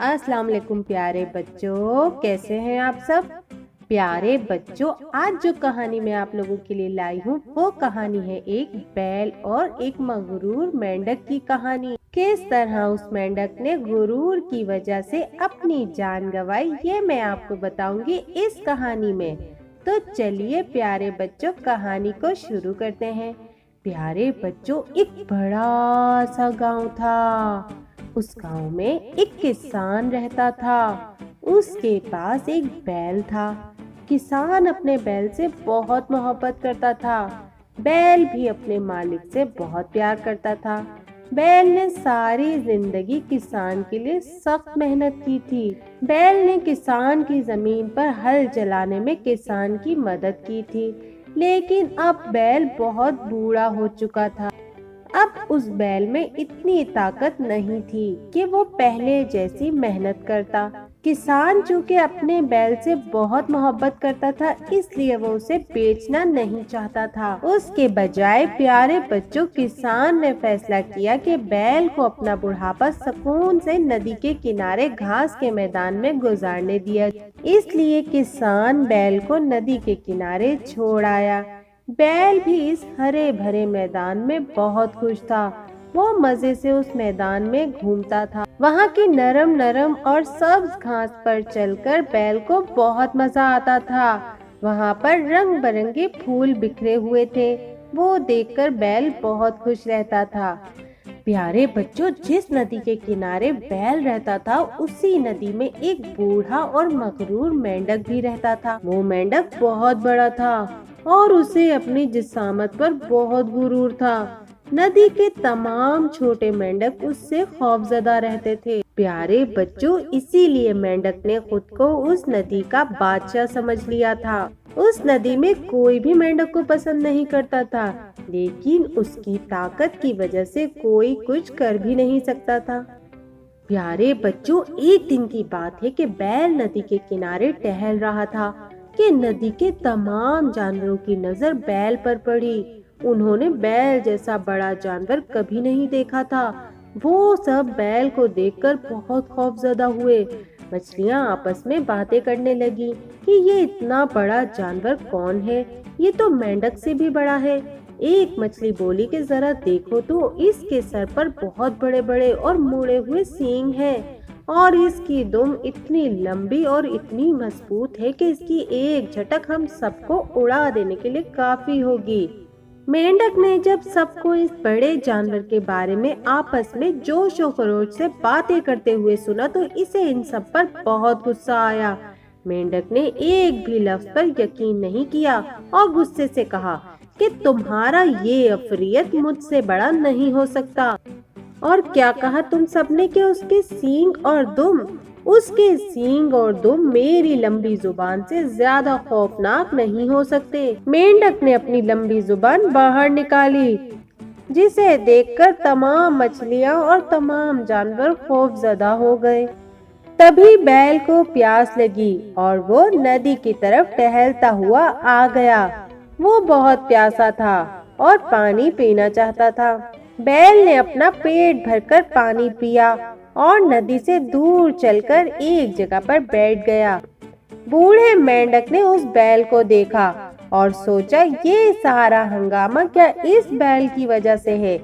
अस्सलाम वालेकुम प्यारे बच्चों, कैसे हैं आप सब। प्यारे बच्चों, आज जो कहानी मैं आप लोगों के लिए लाई हूँ वो कहानी है एक बैल और एक मगरूर मेंढक की कहानी। किस तरह उस मेंढक ने गुरूर की वजह से अपनी जान गंवाई, ये मैं आपको बताऊंगी इस कहानी में। तो चलिए प्यारे बच्चों, कहानी को शुरू करते हैं। प्यारे बच्चों, एक बड़ा सा गांव था। उस गांव में एक किसान रहता था। उसके पास एक बैल था। किसान अपने बैल से बहुत मोहब्बत करता था। बैल भी अपने मालिक से बहुत प्यार करता था। बैल ने सारी जिंदगी किसान के लिए सख्त मेहनत की थी। बैल ने किसान की जमीन पर हल चलाने में किसान की मदद की थी। लेकिन अब बैल बहुत बूढ़ा हो चुका था। अब उस बैल में इतनी ताकत नहीं थी कि वो पहले जैसी मेहनत करता। किसान चूँकि अपने बैल से बहुत मोहब्बत करता था, इसलिए वो उसे बेचना नहीं चाहता था। उसके बजाय प्यारे बच्चों, किसान ने फैसला किया कि बैल को अपना बुढ़ापा सुकून से नदी के किनारे घास के मैदान में गुजारने दिया। इसलिए किसान बैल को नदी के किनारे छोड़ आया। बैल भी इस हरे भरे मैदान में बहुत खुश था। वो मजे से उस मैदान में घूमता था। वहाँ की नरम नरम और सब्ज घास पर चलकर बैल को बहुत मजा आता था। वहाँ पर रंग बिरंगे फूल बिखरे हुए थे। वो देखकर बैल बहुत खुश रहता था। प्यारे बच्चों, जिस नदी के किनारे बैल रहता था, उसी नदी में एक बूढ़ा और मगरूर मेंढक भी रहता था। वो मेंढक बहुत बड़ा था और उसे अपनी जिसामत पर बहुत गुरूर था। नदी के तमाम छोटे मेंढक उससे खौफजदा रहते थे। प्यारे बच्चों, इसीलिए मेंढक ने खुद को उस नदी का बादशाह समझ लिया था। उस नदी में कोई भी मेंढक को पसंद नहीं करता था, लेकिन उसकी ताकत की वजह से कोई कुछ कर भी नहीं सकता था। प्यारे बच्चों, एक दिन की बात है कि बैल नदी के किनारे टहल रहा था कि नदी के तमाम जानवरों की नजर बैल पर पड़ी। उन्होंने बैल जैसा बड़ा जानवर कभी नहीं देखा था। वो सब बैल को देखकर बहुत खौफजदा हुए। मछलियाँ आपस में बातें करने लगी कि ये इतना बड़ा जानवर कौन है, ये तो मेंढक से भी बड़ा है। एक मछली बोली कि जरा देखो तो, इसके सर पर बहुत बड़े बड़े और मुड़े हुए सींग हैं और इसकी दुम इतनी लंबी और इतनी मजबूत है कि इसकी एक झटक हम सबको उड़ा देने के लिए काफी होगी। मेंढक ने जब सबको इस बड़े जानवर के बारे में आपस में जोश और खरोश से बातें करते हुए सुना तो इसे इन सब पर बहुत गुस्सा आया। मेंढक ने एक भी लफ्ज पर यकीन नहीं किया और गुस्से से कहा कि तुम्हारा ये अफरियत मुझसे बड़ा नहीं हो सकता। और क्या कहा तुम सबने कि उसके सींग और दुम? उसके सींग और दुम मेरी लंबी जुबान से ज्यादा खौफनाक नहीं हो सकते। मेंढक ने अपनी लंबी जुबान बाहर निकाली, जिसे देखकर तमाम मछलियाँ और तमाम जानवर खौफजदा हो गए। तभी बैल को प्यास लगी और वो नदी की तरफ टहलता हुआ आ गया। वो बहुत प्यासा था और पानी पीना चाहता था। बैल ने अपना पेट भरकर पानी पिया और नदी से दूर चलकर एक जगह पर बैठ गया। बूढ़े मेंढक ने उस बैल को देखा और सोचा, ये सारा हंगामा क्या इस बैल की वजह से है?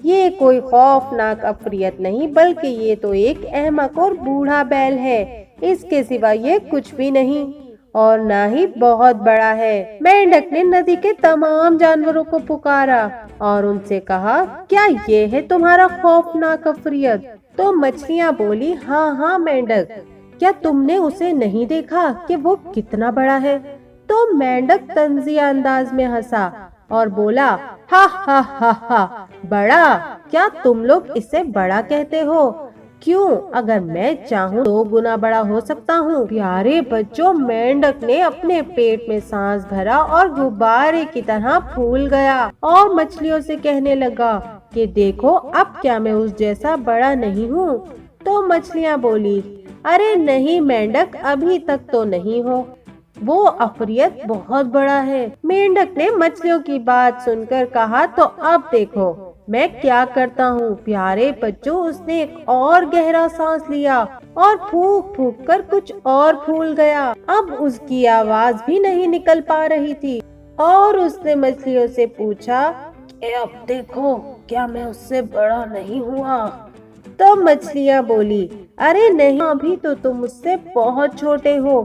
ये कोई खौफनाक अफरियत नहीं, बल्कि ये तो एक अहमक और बूढ़ा बैल है। इसके सिवा ये कुछ भी नहीं और ना ही बहुत बड़ा है। मेंढक ने नदी के तमाम जानवरों को पुकारा और उनसे कहा, क्या ये है तुम्हारा खौफनाक अफरियत? तो मछलियाँ बोली, हाँ हाँ मेंढक, क्या तुमने उसे नहीं देखा कि वो कितना बड़ा है? तो मेंढक तंजिया अंदाज में हंसा और बोला, हा हा हा हा, बड़ा? क्या तुम लोग इसे बड़ा कहते हो? क्यों, अगर मैं चाहूँ तो गुना बड़ा हो सकता हूँ। प्यारे बच्चों, मेंढक ने अपने पेट में सांस भरा और गुब्बारे की तरह फूल गया और मछलियों से कहने लगा कि देखो, अब क्या मैं उस जैसा बड़ा नहीं हूँ? तो मछलियाँ बोली, अरे नहीं मेंढक, अभी तक तो नहीं हो, वो अफरियत बहुत बड़ा है। मेंढक ने मछलियों की बात सुनकर कहा, तो अब देखो मैं क्या करता हूँ। प्यारे बच्चों, उसने एक और गहरा सांस लिया और फूंक फूंक कर कुछ और फूल गया। अब उसकी आवाज भी नहीं निकल पा रही थी और उसने मछलियों से पूछा, अब देखो, क्या मैं उससे बड़ा नहीं हुआ? तो मछलियाँ बोली, अरे नहीं, अभी तो तुम उससे बहुत छोटे हो,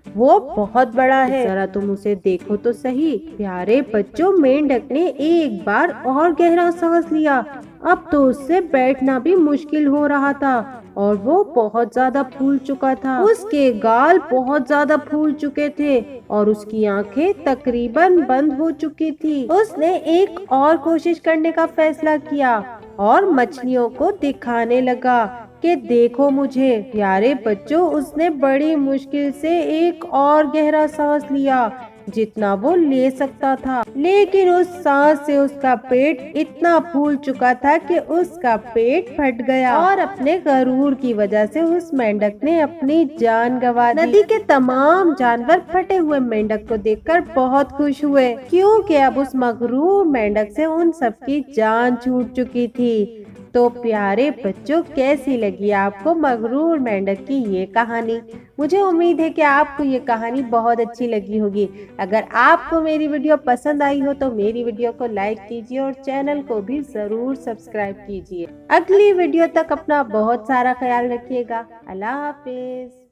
वो बहुत बड़ा है, जरा तुम उसे देखो तो सही। प्यारे बच्चों, मेंढक ने एक बार और गहरा सांस लिया। अब तो उससे बैठना भी मुश्किल हो रहा था और वो बहुत ज्यादा फूल चुका था। उसके गाल बहुत ज्यादा फूल चुके थे और उसकी आंखें तकरीबन बंद हो चुकी थी। उसने एक और कोशिश करने का फैसला किया और मछलियों को दिखाने लगा कि देखो मुझे। प्यारे बच्चों, उसने बड़ी मुश्किल से एक और गहरा सांस लिया, जितना वो ले सकता था, लेकिन उस सांस से उसका पेट इतना फूल चुका था कि उसका पेट फट गया और अपने गरूर की वजह से उस मेंढक ने अपनी जान गंवा दी। नदी के तमाम जानवर फटे हुए मेंढक को देखकर बहुत खुश हुए, क्योंकि अब उस मगरूर मेंढक से उन सबकी जान छूट चुकी थी। तो प्यारे बच्चों, कैसी लगी आपको मगरूर मेंढक की ये कहानी? मुझे उम्मीद है कि आपको ये कहानी बहुत अच्छी लगी होगी। अगर आपको मेरी वीडियो पसंद आई हो तो मेरी वीडियो को लाइक कीजिए और चैनल को भी जरूर सब्सक्राइब कीजिए। अगली वीडियो तक अपना बहुत सारा ख्याल रखिएगा। अल्लाह हाफिज।